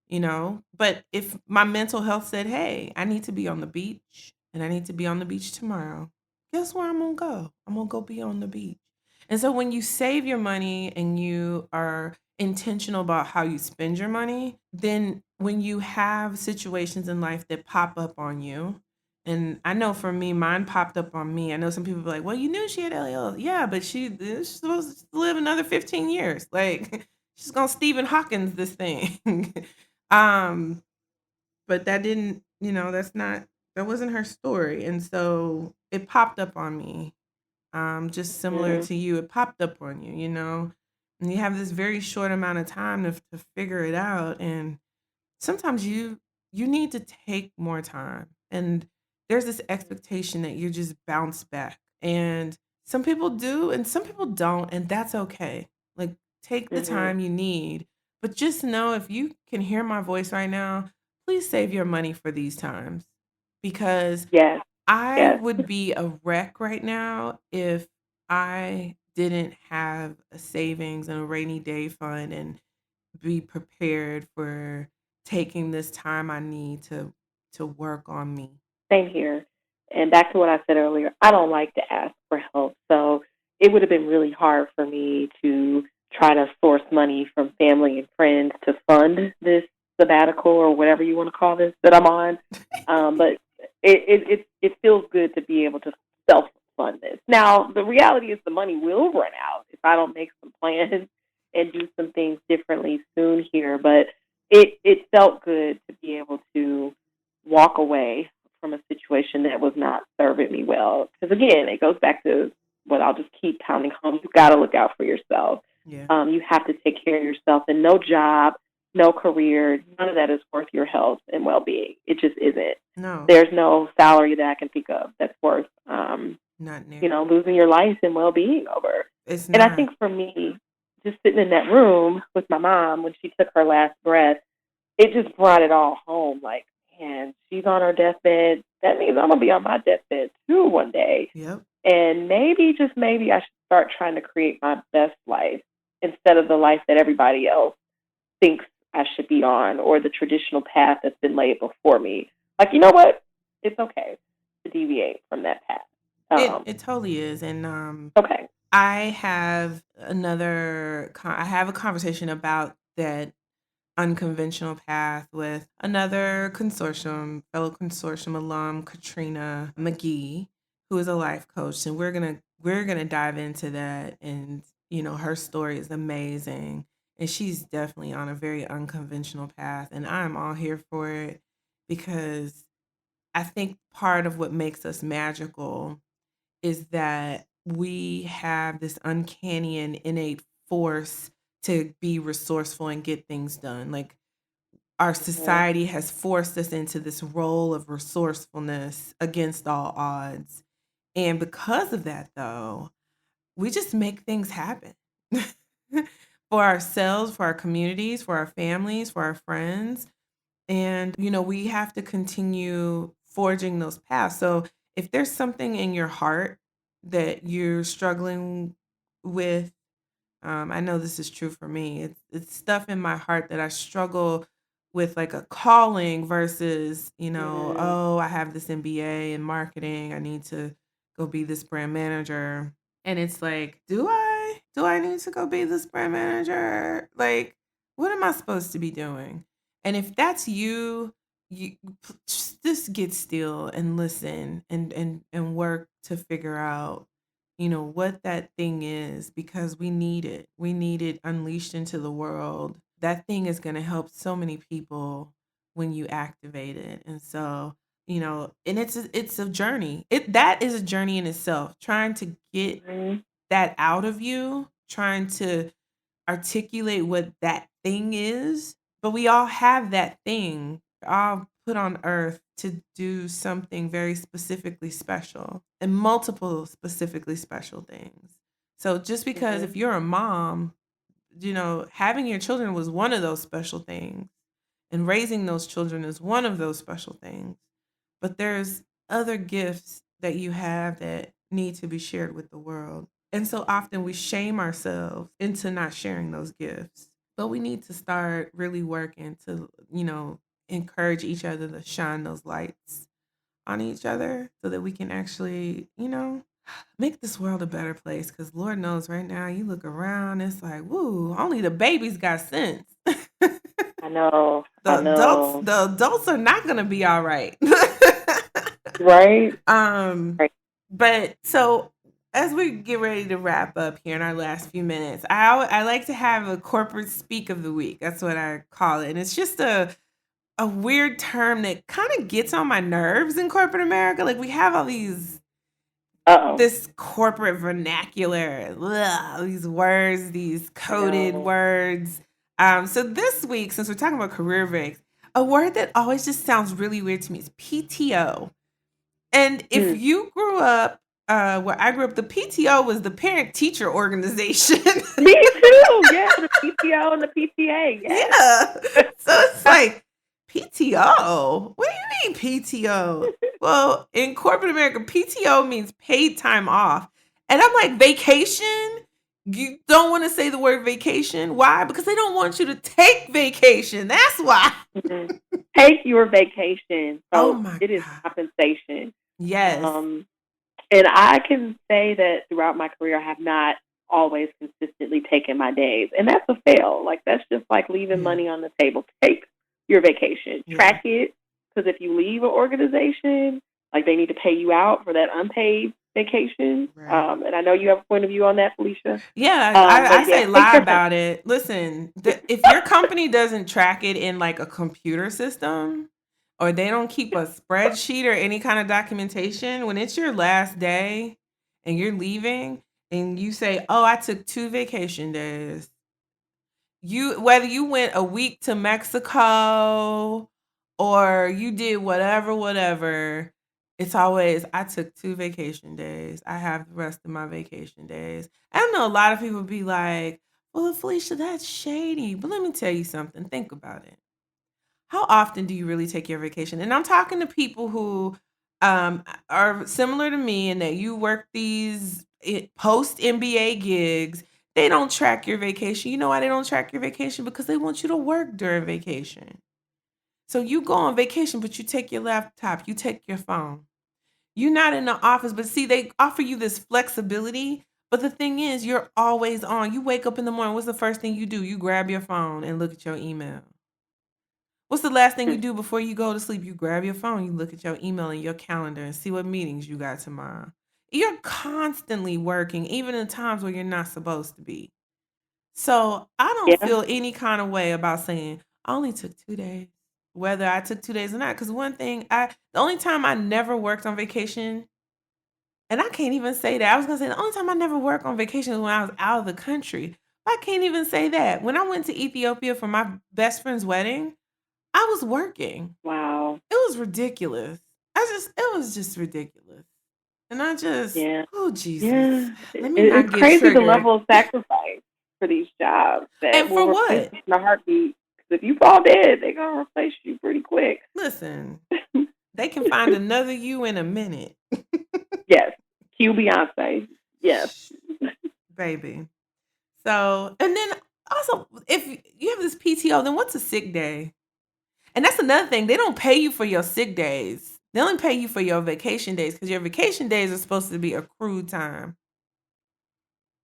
you know? But if my mental health said, "Hey, I need to be on the beach and I need to be on the beach tomorrow." Guess where I'm going to go? I'm going to go be on the beach. And so when you save your money and you are intentional about how you spend your money, then when you have situations in life that pop up on you, and I know for me, mine popped up on me. I know some people be like, "Well, you knew she had LAL." Yeah, but she's supposed to live another 15 years. Like she's gonna Stephen Hawkins this thing. um, but that didn't, that wasn't her story. And so it popped up on me, just similar Mm-hmm. to you, it popped up on you, and you have this very short amount of time to figure it out. And sometimes you need to take more time. And there's this expectation that you just bounce back. And some people do and some people don't, and that's okay. Like take the Mm-hmm. time you need. But just know if you can hear my voice right now, please save your money for these times because Yes. I Yes. would be a wreck right now if I didn't have a savings and a rainy day fund and be prepared for taking this time I need to work on me. Same here. And back to what I said earlier, I don't like to ask for help. So it would have been really hard for me to try to source money from family and friends to fund this sabbatical or whatever you want to call this that I'm on. But it feels good to be able to self fund this. Now the reality is the money will run out if I don't make some plans and do some things differently soon here. But it felt good to be able to walk away from a situation that was not serving me well. Because again, it goes back to what I'll just keep pounding home. You've got to look out for yourself. Yeah. You have to take care of yourself, and no job, no career, none of that is worth your health and well-being. It just isn't. No, There's no salary that I can think of that's worth, not near. losing your life and well-being over. It's And I not. think for me, just sitting in that room with my mom when she took her last breath, it just brought it all home. Like, man, she's on her deathbed. That means I'm gonna be on my deathbed too one day. Yep. And maybe, just maybe, I should start trying to create my best life instead of the life that everybody else thinks I should be on or the traditional path that's been laid before me. Like, you know what? It's okay to deviate from that path. It totally is, and Okay. I have a conversation about that unconventional path with another fellow consortium alum, Katrina McGee, who is a life coach, and we're gonna dive into that. And her story is amazing, and she's definitely on a very unconventional path, and I'm all here for it because I think part of what makes us magical is that we have this uncanny and innate force to be resourceful and get things done. Like our Mhm. society has forced us into this role of resourcefulness against all odds. And because of that, though, we just make things happen for ourselves, for our communities, for our families, for our friends. And, we have to continue forging those paths. So if there's something in your heart that you're struggling with, I know this is true for me. It's stuff in my heart that I struggle with, like a calling versus, Mm, oh, I have this MBA in marketing. I need to go be this brand manager. And it's like, do I? Do I need to go be this brand manager? Like, what am I supposed to be doing? And if that's you, just get still and listen and work to figure out what that thing is, because we need it. We need it unleashed into the world. That thing is going to help so many people when you activate it. And so, and it's a journey. That is a journey in itself. Trying to get mhm, that out of you, trying to articulate what that thing is, but we all have that thing. We're all put on earth to do something very specifically special and multiple specifically special things. So just because mhm, if you're a mom, having your children was one of those special things, and raising those children is one of those special things. But there's other gifts that you have that need to be shared with the world. And so often we shame ourselves into not sharing those gifts. But we need to start really working to, encourage each other to shine those lights on each other so that we can actually, make this world a better place. Because Lord knows right now, you look around, it's like, woo, only the babies got sense. I know. I the adults, know. the adults are not gonna be all right. Right? um, Right. but so as we get ready to wrap up here in our last few minutes, I like to have a corporate speak of the week. That's what I call it, and it's just a weird term that kind of gets on my nerves in corporate America. Like we have all Uh-oh. this corporate vernacular, these words, these I coded know. words. So this week, since we're talking about career breaks, a word that always just sounds really weird to me is PTO. And if Hmm. you grew up where I grew up, the PTO was the parent teacher organization. Me too. Yeah, the PTO and the PTA. Yes. Yeah. So it's like, PTO? What do you mean PTO? Well, in corporate America, PTO means paid time off. And I'm like, vacation? You don't want to say the word vacation. Why? Because they don't want you to take vacation. That's why. Mhm. Take your vacation. Oh So my it is God. compensation. Yes. Um, and I can say that throughout my career, I have not always consistently taken my days. And that's a fail. Like, that's just like leaving Yeah. money on the table. Take your vacation, Yeah. track it. Because if you leave an organization, like, they need to pay you out for that unpaid vacation. Right. And I know you have a point of view on that, Felicia. Yeah, I But yeah, say take lie your time. about it. Listen, if your company doesn't track it in like a computer system, or they don't keep a spreadsheet or any kind of documentation, when it's your last day and you're leaving and you say, "Oh, I took 2 vacation days." Whether you went a week to Mexico or you did whatever, it's always, I took 2 vacation days. I have the rest of my vacation days. I don't know, a lot of people be like, well, Felicia, that's shady. But let me tell you something. Think about it. How often do you really take your vacation? And I'm talking to people who are similar to me in that you work these post MBA gigs They don't track your vacation. You know why they don't track your vacation? Because they want you to work during vacation. So you go on vacation, but you take your laptop, you take your phone. You're not in the office, but see, they offer you this flexibility. But the thing is, you're always on. You wake up in the morning. What's the first thing you do? You grab your phone and look at your email. What's the last thing you do before you go to sleep? You grab your phone, you look at your email and your calendar and see what meetings you got tomorrow. You're constantly working, even in times where you're not supposed to be. So I don't Yeah. feel any kind of way about saying I only took 2 days, whether I took 2 days or not. Because one thing, the only time I never worked on vacation, and I can't even say that. I was gonna say the only time I never worked on vacation was when I was out of the country. I can't even say that. When I went to Ethiopia for my best friend's wedding, I was working. Wow. It was ridiculous. It was just ridiculous. And I just, Yeah. oh Jesus, Yeah. let me It's not get crazy the triggered. level of sacrifice for these jobs that And for will replace what? us in a heartbeat. 'Cause if you fall dead, they're gonna replace you pretty quick. Listen, they can find another you in a minute. Yes. Cue Beyonce. Yes. Baby. So, and then also, if you have this PTO, then what's a sick day? And that's another thing. They don't pay you for your sick days. They only pay you for your vacation days because your vacation days are supposed to be accrued time.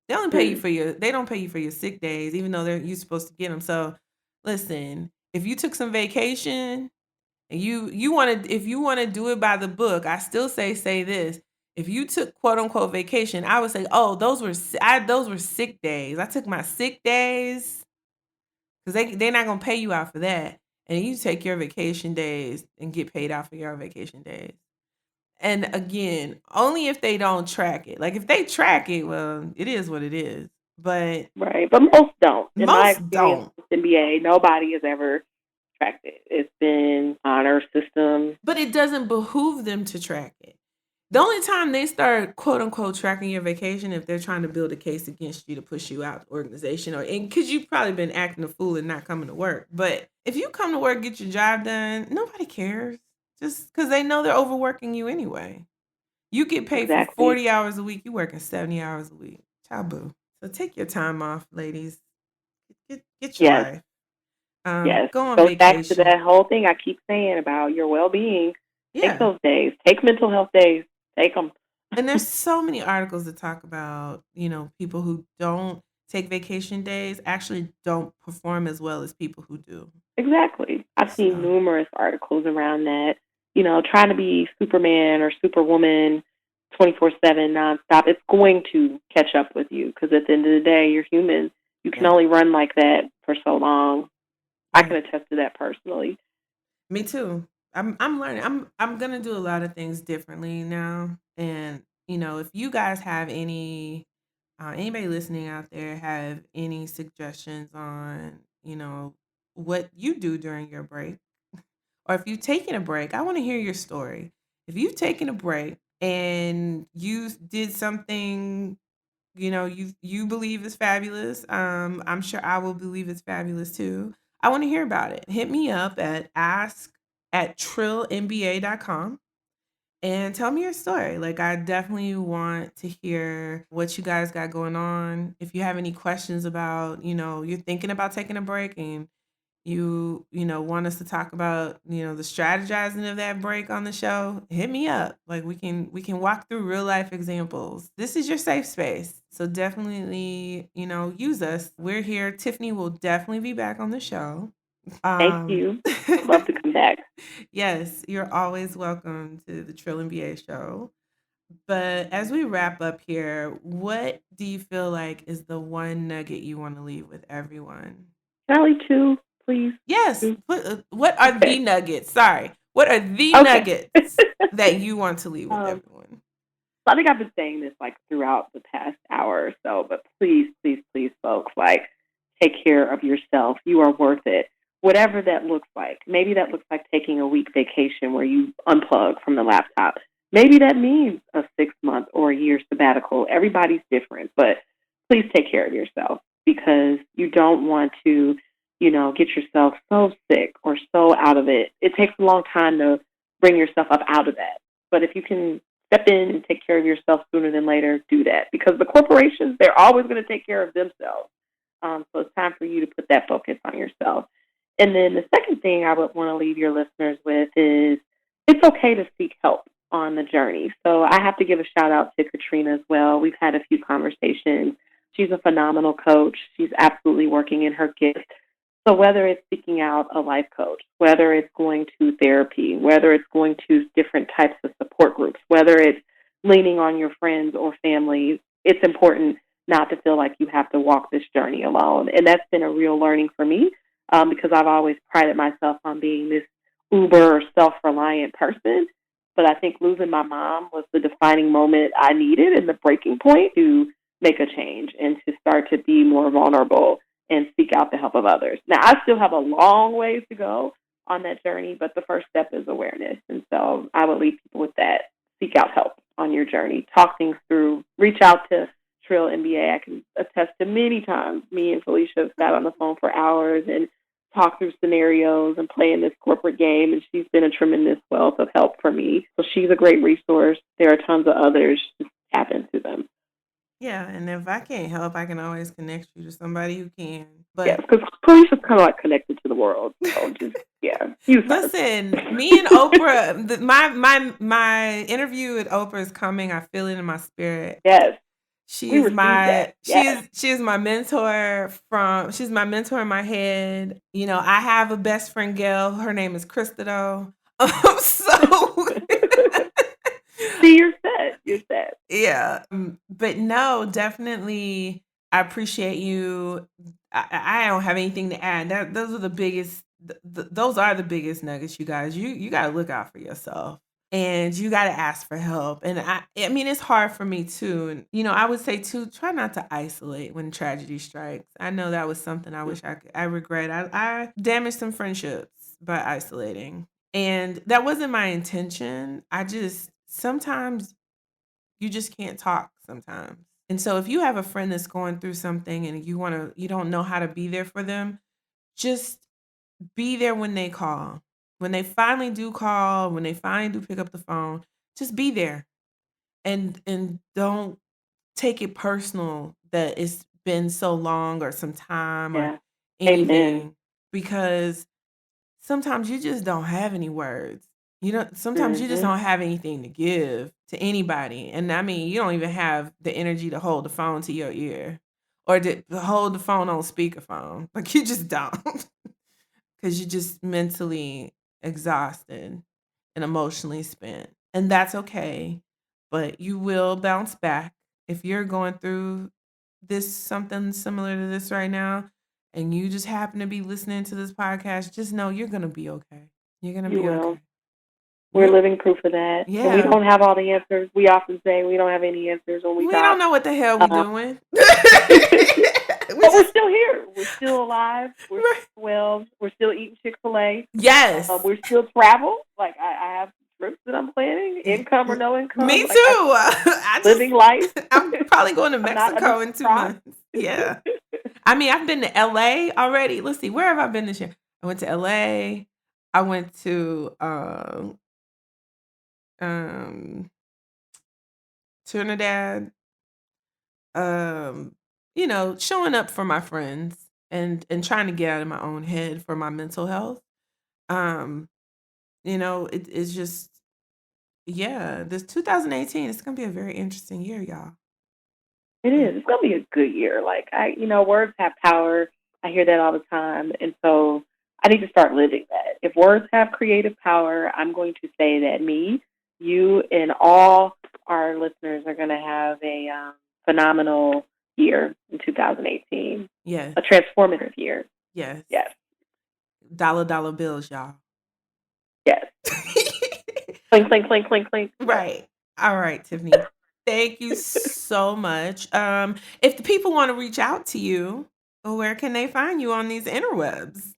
They only pay you Mm. for they don't pay you for your sick days, even though you're supposed to get them. So, listen, if you took some vacation and you want to, if you want to do it by the book, I still say this. If you took quote unquote vacation, I would say, oh, those were sick days. I took my sick days because they're not gonna pay you out for that, and you take your vacation days and get paid out for your vacation days. And again, only if they don't track it. Like if they track it, well, it is what it is. But Right. But most don't. In my most experience don't. with NBA, nobody has ever tracked it. It's been honor system. But it doesn't behoove them to track it. The only time they start quote unquote tracking your vacation if they're trying to build a case against you to push you out the organization or and because you've probably been acting a fool and not coming to work. But if you come to work, get your job done, nobody cares. Just because they know they're overworking you anyway. You get paid for Exactly. 40 hours a week, you working 70 hours a week. Taboo. So take your time off, ladies. Get your Yes. life. Yes. Go on Goes back to vacation. that whole thing I keep saying about your well being. Take Yeah. those days. Take mental health days. Take them. And there's so many articles that talk about, people who don't take vacation days actually don't perform as well as people who do. Exactly. I've seen So, numerous articles around that. Trying to be Superman or Superwoman 24/7 nonstop, it's going to catch up with you because at the end of the day, you're human. You can yeah. only run like that for so long. I Yeah. can attest to that personally. Me too. I'm learning. I'm gonna do a lot of things differently now. And if you guys have anybody listening out there have any suggestions on, what you do during your break, or if you've taken a break, I want to hear your story. If you've taken a break and you did something, you believe is fabulous, I'm sure I will believe it's fabulous too. I want to hear about it. Hit me up at ask@trillnba.com and tell me your story. Like, I definitely want to hear what you guys got going on. If you have any questions about, you're thinking about taking a break and want us to talk about, the strategizing of that break on the show, hit me up. Like we can walk through real life examples. This is your safe space. So definitely, use us. We're here. Tiffany will definitely be back on the show. Thank Um you. Would love to come back. Yes, you're always welcome to the Trill and BA show. But as we wrap up here, what do you feel like is the one nugget you want to leave with everyone? Charlie, too, please. Yes. Two. What are the Okay. nuggets? Sorry. What are the Okay. nuggets that you want to leave with um, everyone? I think I've been saying this like throughout the past hour or so, but please, please, please, folks, like take care of yourself. You are worth it. Whatever that looks like. Maybe that looks like taking a week vacation where you unplug from the laptop. Maybe that means a 6 month or a year sabbatical. Everybody's different, but please take care of yourself because you don't want to, get yourself so sick or so out of it. It takes a long time to bring yourself up out of that. But if you can step in and take care of yourself sooner than later, do that. Because the corporations, they're always going to take care of themselves. So it's time for you to put that focus on yourself. And then the second thing I would want to leave your listeners with is it's okay to seek help on the journey. So I have to give a shout out to Katrina as well. We've had a few conversations. She's a phenomenal coach. She's absolutely working in her gift. So whether it's seeking out a life coach, whether it's going to therapy, whether it's going to different types of support groups, whether it's leaning on your friends or family, it's important not to feel like you have to walk this journey alone. And that's been a real learning for me because I've always prided myself on being this uber self-reliant person. But I think losing my mom was the defining moment I needed and the breaking point to make a change and to start to be more vulnerable and seek out the help of others. Now, I still have a long ways to go on that journey, but the first step is awareness. And so I would leave people with that. Seek out help on your journey. Talk things through. Reach out to Trill MBA. I can attest to many times me and Felicia have sat on the phone for hours and talk through scenarios and play in this corporate game, and she's been a tremendous wealth of help for me. So she's a great resource. There are tons of others. Just tap into them. Yeah, and if I can't help, I can always connect you to somebody who can. Yeah, But because Felicia's kind of like connected to the world. So just, yeah, use her. listen, me and Oprah, my interview with Oprah is coming. I feel it in my spirit. Yes, She we is received that. my Yes. she's my mentor she's my mentor in my head. You know, I have a best friend Gail. Her name is Krista though. So See, you're set. You're set. yeah. But no, definitely I appreciate you. I don't have anything to add. Those are the biggest those are the biggest nuggets, you guys. You got to look out for yourself. And you got to ask for help. And I mean it's hard for me too. And you know, I would say too, try not to isolate when tragedy strikes. I know that was something I wish I regret. I damaged some friendships by isolating. And that wasn't my intention. I just sometimes you just can't talk sometimes. And so if you have a friend that's going through something and you don't know how to be there for them, just be there when they call. When they finally do call, when they finally do pick up the phone, just be there. And don't take it personal that it's been so long or some time or Yeah. Amen. anything because sometimes you just don't have any words. You know, sometimes you just Mm-hmm. don't have anything to give to anybody. And I mean, you don't even have the energy to hold the phone to your ear or to hold the phone on speakerphone. Like you just don't because you're just mentally exhausted and emotionally spent. And that's okay. But you will bounce back if you're going through this something similar to this right now and you just happen to be listening to this podcast, just know you're going to be okay. You're going to You be will. okay. We're You're living proof of that. And we yeah. don't have all the answers. We often say we don't have any answers when we We don't talk. know what the hell we Uh, doing. We but we're just still here. We're still alive. We're right. still well. We're still eating Chick-fil-A. Yes. We're still travel. Like I have trips that I'm planning, income or no Me income. too. Like I'm I just living life. I'm probably going to I'm not under Mexico in 2 rock. months. Yeah. I mean, I've been to LA already. Let's see, where have I been this year? I went to LA. I went to um Trinidad. Um, you know, showing up for my friends and trying to get out of my own head for my mental health. Um, you know, it's just yeah, this 2018 is gonna be a very interesting year, y'all. It is. It's gonna be a good year. Like words have power. I hear that all the time, and so I need to start living that. If words have creative power, I'm going to say that me, you, and all our listeners are going to have a phenomenal year in 2018. Yes, A transformative year. yes. Yes. Dollar bills, y'all. Yes. Clink, clink, clink, clink, clink. Right. All right, Tiffany. Thank you so much. If the people want to reach out to you, where can they find you on these internets?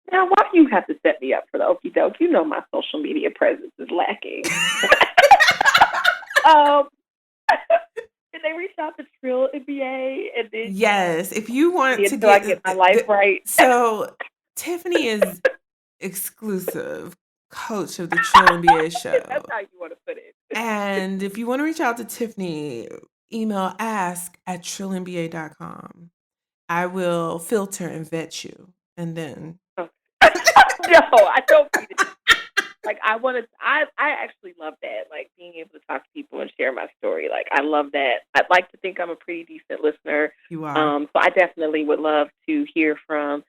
Now, why do you have to set me up for the okie doke? You know my social media presence is lacking. um, Can they reach out to Trill NBA and then Yes, if you want to until I get my life right? so Tiffany is exclusive. coach of the Trill NBA show. That's how you want to put it. And if you want to reach out to Tiffany, email ask@trillinba.com. I will filter and vet you. And then No, I don't mean it. Like I actually love that. Like being able to talk to people and share my story. Like I love that. I'd like to think I'm a pretty decent listener. you are. So I definitely would love to hear from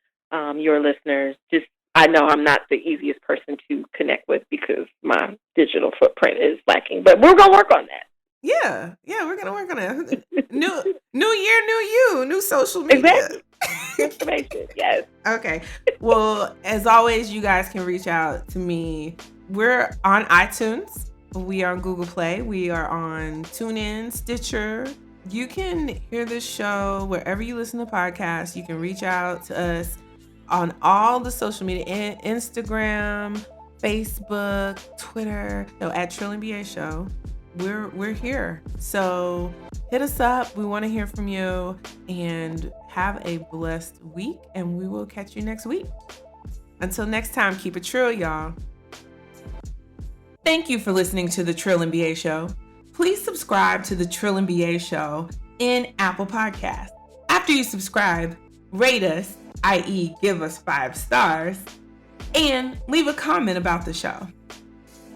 your listeners. Just I know I'm not the easiest person to connect with because my digital footprint is lacking, but we're gonna work on that. Yeah, we're gonna work on it. New year, new you, new social media. Exactly. Information, yes. Okay. Well, as always, you guys can reach out to me. We're on iTunes. We are on Google Play. We are on TuneIn, Stitcher. You can hear this show wherever you listen to podcasts. You can reach out to us on all the social media, Instagram, Facebook, Twitter, at Trill NBA Show. We're here. So hit us up. We want to hear from you, and have a blessed week, and we will catch you next week. Until next time, keep it trill, y'all. Thank you for listening to the Trill NBA Show. Please subscribe to the Trill NBA Show in Apple Podcasts. After you subscribe, rate us, i.e. give us 5 stars, and leave a comment about the show.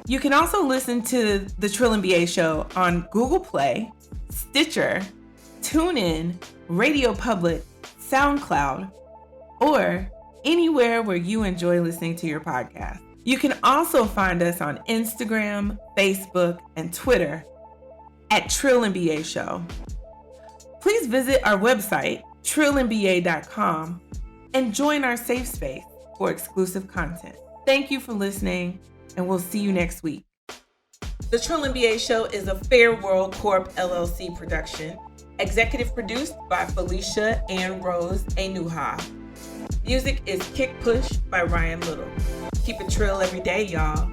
You can also listen to the Trill NBA Show on Google Play, Stitcher, TuneIn, Radio Public, SoundCloud, or anywhere where you enjoy listening to your podcast. You can also find us on Instagram, Facebook, and Twitter at Trill NBA Show. Please visit our website, trillinba.com, and join our safe space for exclusive content. Thank you for listening, and we'll see you next week. The Trill NBA Show is a Fair World Corp. LLC production, executive produced by Felicia and Rose Anuha. Music is Kick Push by Ryan Little. Keep it trill every day, y'all.